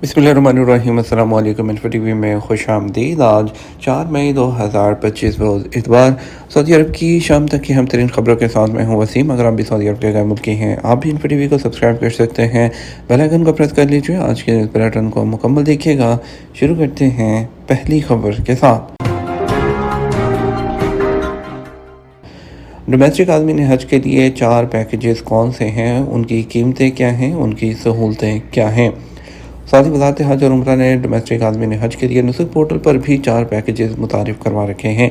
बिस्मिल्लाहिर्रहमानिर्रहीम। अस्सलाम वालेकुम। इन्फो टीवी में खुश आमदीद। आज 4 मई 2025 रोज़ इतवार सऊदी अरब की शाम तक की हम तरीन खबरों के साथ मैं हूँ वसीम। अगर आप भी सऊदी अरब के गैर मुल्की हैं, आप भी इन्फो टीवी को सब्सक्राइब कर सकते हैं, बेल आइकन को प्रेस कर लीजिए। आज के पैटर्न को मुकम्मल देखिएगा। शुरू करते हैं पहली खबर के साथ। डोमेस्टिक आदमी ने हज के लिए 4 पैकेजेस कौन से हैं, उनकी कीमतें क्या हैं, उनकी सहूलतें क्या हैं। सऊदी वज़ारत हज और उम्रा ने डोमेस्टिक आदमी ने हज के लिए नुस्ख पोर्टल पर भी 4 पैकेजेस मुतारिफ करवा रखे हैं।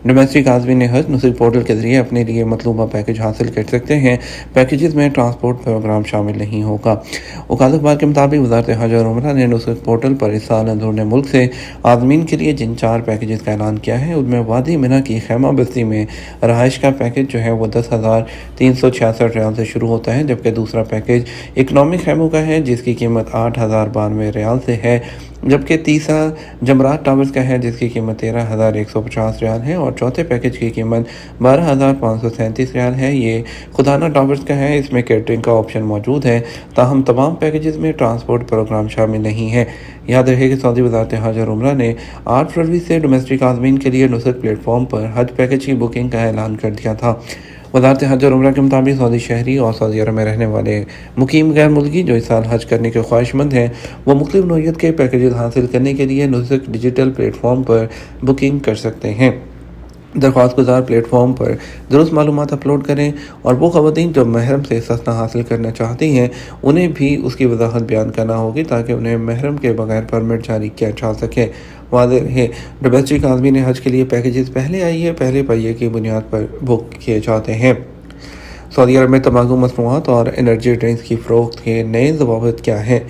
डोमेस्टिक आदमी ने हज नुस्ख पोर्टल के ज़रिए अपने लिए मतलूबा पैकेज हासिल कर सकते हैं। पैकेजेस में ट्रांसपोर्ट प्रोग्राम शामिल नहीं होगा। वकालत अखबार के मुताबिक वज़ारत हज और उम्रा ने नुस्ख पोर्टल पर इस साल अंदरूनी मुल्क से आदमीन के लिए जिन 4 पैकेजेस का ऐलान किया है, उनमें वादी मिना की खैमा बस्ती में रहाइश का पैकेज जो है वो 10,366 रियाल से शुरू होता है, जबकि दूसरा पैकेज इकनॉमिक खैमों का है जिसकी कीमत 8,092 रियाल से है, जबकि तीसरा जमरात टावर्स का है जिसकी कीमत 13,150 रियाल है और चौथे पैकेज की कीमत 12,537 रियाल है। ये खुदाना टावर्स का है, इसमें कैटरिंग का ऑप्शन मौजूद है, ताहम तमाम पैकेजेस में ट्रांसपोर्ट प्रोग्राम शामिल नहीं है। याद रहे कि सऊदी वज़ारत हज और उम्रा ने 8 फरवरी से डोमेस्टिक आदमीन के लिए नुस्ख प्लेटफॉर्म पर हज पैकेज की बुकिंग का ऐलान कर दिया था। वज़ारत हज और उम्रा के मुताबिक सऊदी शहरी और सऊदी अरब में रहने वाले मुकीम गैर मुल्की जो इस साल हज करने के ख्वाहिशमंद हैं, वो मुख्तलिफ नौइयत के पैकेजेस हासिल करने के लिए नुस्ख डिजिटल प्लेटफॉर्म पर बुकिंग कर सकते हैं। दरख्वास्त गुजार प्लेटफॉर्म पर दुरुस्त मालूमात अपलोड करें और वो ख़वातीन जो महरम से सस्ता हासिल करना चाहती हैं, उन्हें भी उसकी वजाहत बयान करना होगी ताकि उन्हें महरम के बगैर परमिट जारी किया जा सके। वाज़ेह है, डोमेस्टिक आदमी ने हज के लिए पैकेजेस पहले पहिए की बुनियाद पर बुक किए जाते हैं। सऊदी अरब में तंबाकू मसनूआत और एनर्जी ड्रिंक्स की फ़रोख्त के नए ज़वाबित क्या हैं।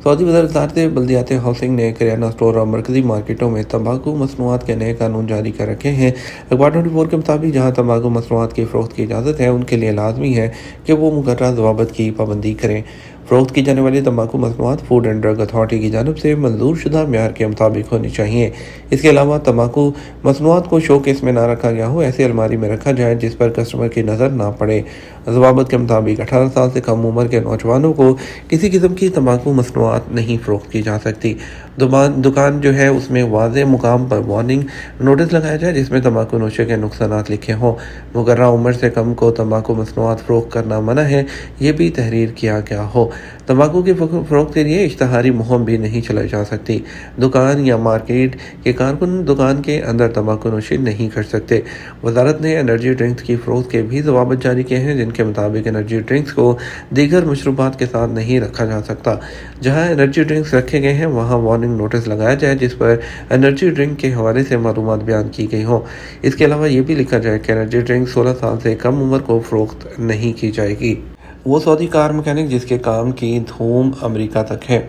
सऊदी वज़ारत बल्दियाती हाउसिंग ने किराना स्टोर और मरकज़ी मार्केटों में तंबाकू मसनूआत के नए कानून जारी कर रखे हैं। अखबार 24 के मुताबिक जहां तंबाकू मसनूआत की फ़रोख्त की इजाज़त है, उनके लिए लाजमी है कि वो मुकर्रर ज़वाबित की पाबंदी करें। फ़रोख्त की जाने वाली तंबाकू मसनूआत फूड एंड ड्रग अथॉरिटी की जानिब से मंजूर शुदा म्यार के मुताबिक होनी चाहिए। इसके अलावा तंबाकू मसनूआत को शोकेस में ना रखा गया हो, ऐसी अलमारी में रखा जाए जिस पर कस्टमर की नज़र ना पड़े। ज़वाबित के मुताबिक 18 साल से कम उम्र के नौजवानों को किसी किस्म की तंबाकू मसनूआत नहीं फ़रोख्त की जा सकती। दुकान जो है उसमें वाज़ेह मुकाम पर वार्निंग नोटिस लगाया जाए जिसमें तंबाकू नोशे के नुकसानात लिखे हों। मुकर्रर उम्र से कम को तंबाकू मसनूआत फ़रोख्त करना मना है, ये भी तहरीर किया गया हो। तंबाकू की फ़रोख्त के लिए इश्तहारी मुहिम भी नहीं चलाई जा सकती। दुकान या मार्केट के कारकुन दुकान के अंदर तंबाकू नोशी नहीं कर सकते। वज़ारत ने एनर्जी ड्रिंक्स की फ़रोख्त के भी ज़वाबित जारी किए हैं, जिनके मुताबिक एनर्जी ड्रिंक्स को दीगर मशरूबात के साथ नहीं रखा जा सकता। जहाँ एनर्जी ड्रिंक्स रखे गए हैं वहाँ वार्निंग नोटिस लगाया जाए जिस पर एनर्जी ड्रिंक के हवाले से मालूमात बयान की गई हों। इसके अलावा ये भी लिखा जाए कि एनर्जी ड्रिंक 16 साल से कम उम्र को फ़रोख्त नहीं की जाएगी। वो सऊदी कार मैकेनिक जिसके काम की धूम अमेरिका तक है।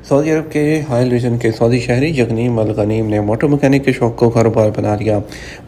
सऊदी अरब के हाइल रीजन के सऊदी शहरी यगनीम अल गनीम ने मोटर मैकेनिक के शौक़ को कारोबार बना लिया।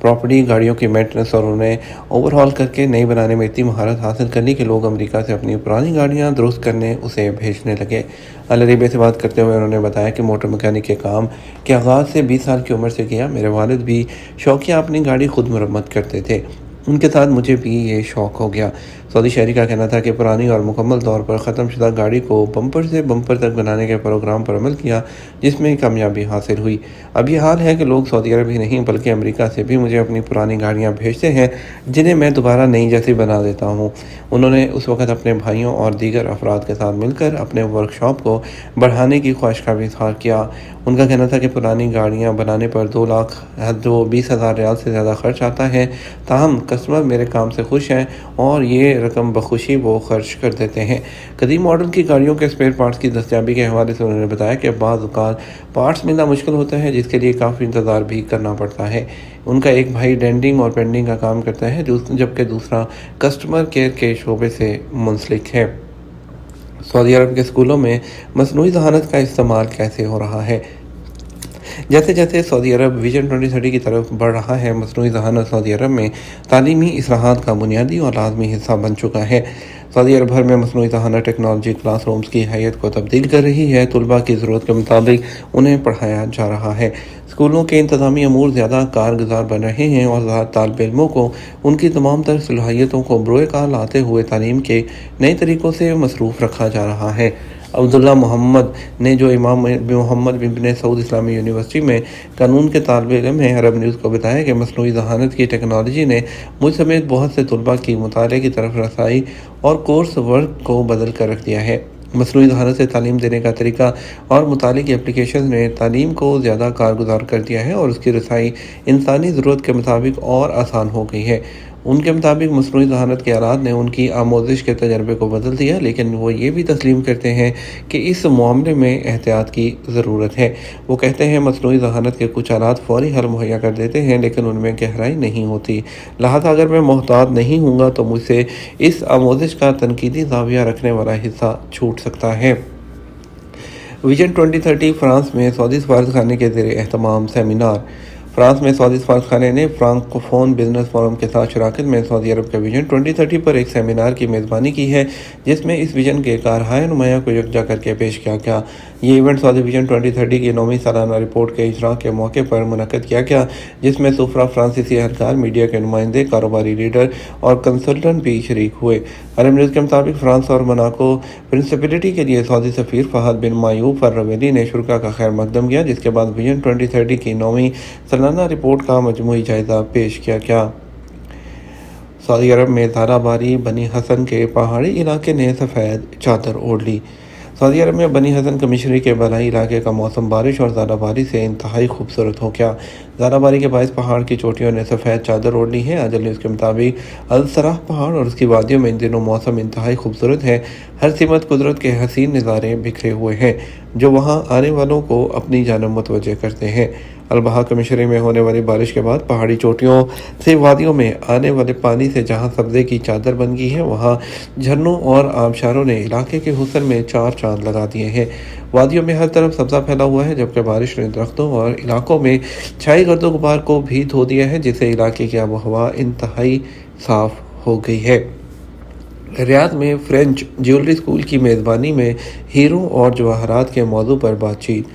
प्रॉपर्टी, गाड़ियों की मेंटेनेंस और उन्हें ओवरहॉल करके नई बनाने में इतनी महारत हासिल कर ली कि लोग अमेरिका से अपनी पुरानी गाड़ियां दुरुस्त करने उसे भेजने लगे। अल अरबिया से बात करते हुए उन्होंने बताया कि मोटर मैकेनिक के काम के आगाज़ से 20 साल की उम्र से किया। मेरे वालिद भी शौकिया अपनी गाड़ी खुद मरम्मत करते थे, उनके साथ मुझे भी ये शौक़ हो गया। सऊदी शहरी का कहना था कि पुरानी और मुकम्मल तौर पर ख़त्म शुदा गाड़ी को बम्पर से बम्पर तक बनाने के प्रोग्राम पर अमल किया, जिसमें कामयाबी हासिल हुई। अब ये हाल है कि लोग सऊदी अरब ही नहीं बल्कि अमेरिका से भी मुझे अपनी पुरानी गाड़ियाँ भेजते हैं, जिन्हें मैं दोबारा नई जैसी बना देता हूँ। उन्होंने उस वक़्त अपने भाइयों और दीगर अफराद के साथ मिलकर अपने वर्कशॉप को बढ़ाने की ख्वाहिश का भी इज़हार किया। उनका कहना था कि पुरानी गाड़ियाँ बनाने पर 2,20,000 रियाल से ज़्यादा खर्च आता है, ताहम कस्टमर मेरे काम से खुश हैं और ये रकम बखुशी वो खर्च कर देते हैं। कदीम मॉडल की गाड़ियों के स्पेयर पार्ट्स की दस्तयाबी के हवाले से उन्होंने बताया कि बाज़ औक़ात पार्ट्स मिलना मुश्किल होता है, जिसके लिए काफ़ी इंतज़ार भी करना पड़ता है। उनका एक भाई डेंटिंग और पेंटिंग का काम करता है, जबकि दूसरा कस्टमर केयर के शोबे से मुंसलिक है। सऊदी अरब के स्कूलों में मसनूई ज़हानत का इस्तेमाल कैसे हो रहा है। जैसे जैसे सऊदी अरब विजन 2030 की तरफ बढ़ रहा है, मसनूई ज़हानत सऊदी अरब में तालीमी इसलाहात का बुनियादी और लाजमी हिस्सा बन चुका है। सऊदी अरब भर में मसनूई ज़हानत टेक्नोलॉजी क्लासरूम्स की हैयत को तब्दील कर रही है। तलबा की ज़रूरत के मुताबिक उन्हें पढ़ाया जा रहा है। स्कूलों के इंतज़ामी अमूर ज़्यादा कारगुजार बन रहे हैं और तालिब इल्मों को उनकी तमाम तर सलाहियतों को बरोए कार लाते हुए तालीम के नए तरीक़ों से मसरूफ़ रखा जा रहा है। अब्दुल्ला मोहम्मद ने जो इमाम मोहम्मद बिन सऊद इस्लामी यूनिवर्सिटी में कानून के तालिब इल्म हैं, अरब न्यूज़ को बताया कि मसनूई ज़हानत की टेक्नोलॉजी ने मुझ समेत बहुत से तलबा की मुताले की तरफ रसाई और कोर्स वर्क को बदल कर रख दिया है। मसनूई ज़हानत से तालीम देने का तरीका और मुताले की एप्लीकेशन ने तालीम को ज़्यादा कारगुजार कर दिया है और उसकी रसाई इंसानी ज़रूरत के मुताबिक और आसान हो गई है। उनके मुताबिक मसनूई ज़हानत के आलात ने उनकी आमोज़िश के तजर्बे को बदल दिया, लेकिन वो ये भी तस्लीम करते हैं कि इस मामले में एहतियात की ज़रूरत है। वो कहते हैं मसनूई ज़हानत के कुछ आलात फ़ौरी हल मुहैया कर देते हैं, लेकिन उनमें गहराई नहीं होती। लिहाजा अगर मैं मोहतात नहीं हूँगा तो मुझसे इस आमोज़िश का तनकीदी ज़ाविया रखने वाला हिस्सा छूट सकता है। विजन 2030 फ्रांस में सऊदी सफारतखाने के ज़ेर एहतमाम सेमिनार। फ्रांस में सऊदी सफारतखाने ने फ्रांकोफोन बिजनेस फोरम के साथ शराकत में सऊदी अरब के विजन 2030 पर एक सेमिनार की मेज़बानी की है, जिसमें इस विजन के कारहाय नुमाया को यकजा करके पेश किया गया। ये इवेंट सऊदी विजन 2030 की 9वीं सालाना रिपोर्ट के इजरा के मौके पर मुनक़्क़द किया गया, जिसमें सुफरा फ्रांसीसी एहलकार, मीडिया के नुमाइंदे, कारोबारी लीडर और कंसल्टेंट भी शरीक हुए। अरब न्यूज़ के मुताबिक फ्रांस और मोनाको प्रिंसिपलिटी के लिए सऊदी सफ़ीर फ़हद बिन मायूफ अल-रवेली ने शुरा का खैर मकदम किया, जिसके बाद विजन 2030 की 9वीं सालाना रिपोर्ट का मजमूई जायज़ा पेश किया गया। सऊदी अरब में ज़ाराबारी बनी हसन के पहाड़ी इलाके ने सफ़ेद चादर ओढ़ ली। सऊदी अरब में बनी हसन कमिश्नरी के बलाई इलाके का मौसम बारिश और ज़ाराबारी से इंतहाई खूबसूरत हो गया। ज़ाराबारी के बायस पहाड़ की चोटियों ने सफ़ेद चादर ओढ़ ली है। अजल न्यूज़ के मुताबिक अल-सराह पहाड़ और उसकी वादियों में इन दिनों मौसम इंतहाई खूबसूरत है। हर सिमत कुदरत के हसीन नज़ारे बिखरे हुए हैं, जो वहाँ आने वालों को अपनी जानब मुतवज्जे करते हैं। अलबहा कमिश्नरी में होने वाली बारिश के बाद पहाड़ी चोटियों से वादियों में आने वाले पानी से जहां सब्ज़े की चादर बन गई है, वहां झरनों और आबशारों ने इलाके के हुस्न में चार चांद लगा दिए हैं। वादियों में हर तरफ सब्ज़ा फैला हुआ है, जबकि बारिश ने दरख्तों और इलाकों में छाई गर्दो गुबार को भी धो दिया है, जिससे इलाके की आबो हवा इंतहाई साफ़ हो गई है। रियाद में फ्रेंच ज्वेलरी स्कूल की मेज़बानी में हीरों और जवाहरात के मौजू पर बातचीत।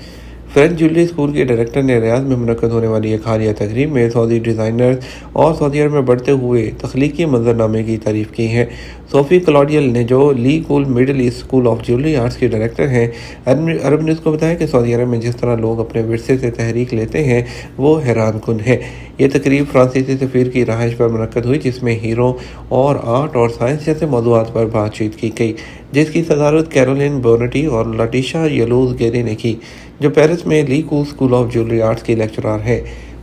फ्रेंच ज्वेलरी स्कूल के डायरेक्टर ने रियाद में मुनक़्क़द होने वाली एक हालिया तकरीब में सऊदी डिज़ाइनर्स और सऊदी अरब में बढ़ते हुए तख्लीकी मंजरनामे की तारीफ़ की है। सोफ़ी क्लॉडियल ने, जो L'École Middle East School of Jewellery Arts की डायरेक्टर हैं, अरब न्यूज़ को बताया कि सऊदी अरब में जिस तरह लोग अपने विरसे से तहरीक लेते हैं, वो हैरान कुन है। ये तकरीब फ्रांसीसी सफ़ीर की रहाइश पर मुनक़्क़द हुई, जिसमें हीरो और आर्ट और साइंस जैसे मौज़ूआत पर बातचीत की गई, जिसकी सदारत कैरोलिन बोनेटी और लटिशा यलूज़ गेरी ने की, जो पेरिस में L'École School of Jewellery Arts की लेक्चरार है।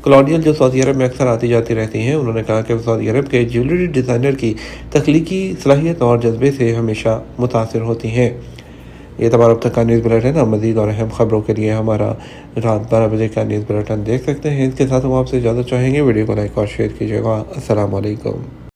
क्लॉडियल, जो सऊदी अरब में अक्सर आती जाती रहती हैं, उन्होंने कहा कि सऊदी अरब के ज्वेलरी डिज़ाइनर की तख्लीकी सलाहियत और जज्बे से हमेशा मुतासिर होती हैं। ये तमाम अब तक का न्यूज़ बुलेटिन। अब मज़ीद और अहम खबरों के लिए हमारा रात 12 बजे का न्यूज़ बुलेटिन देख सकते हैं। इसके साथ हम आपसे इजाज़त चाहेंगे। वीडियो को लाइक और शेयर कीजिएगा। अस्सलाम वालेकुम।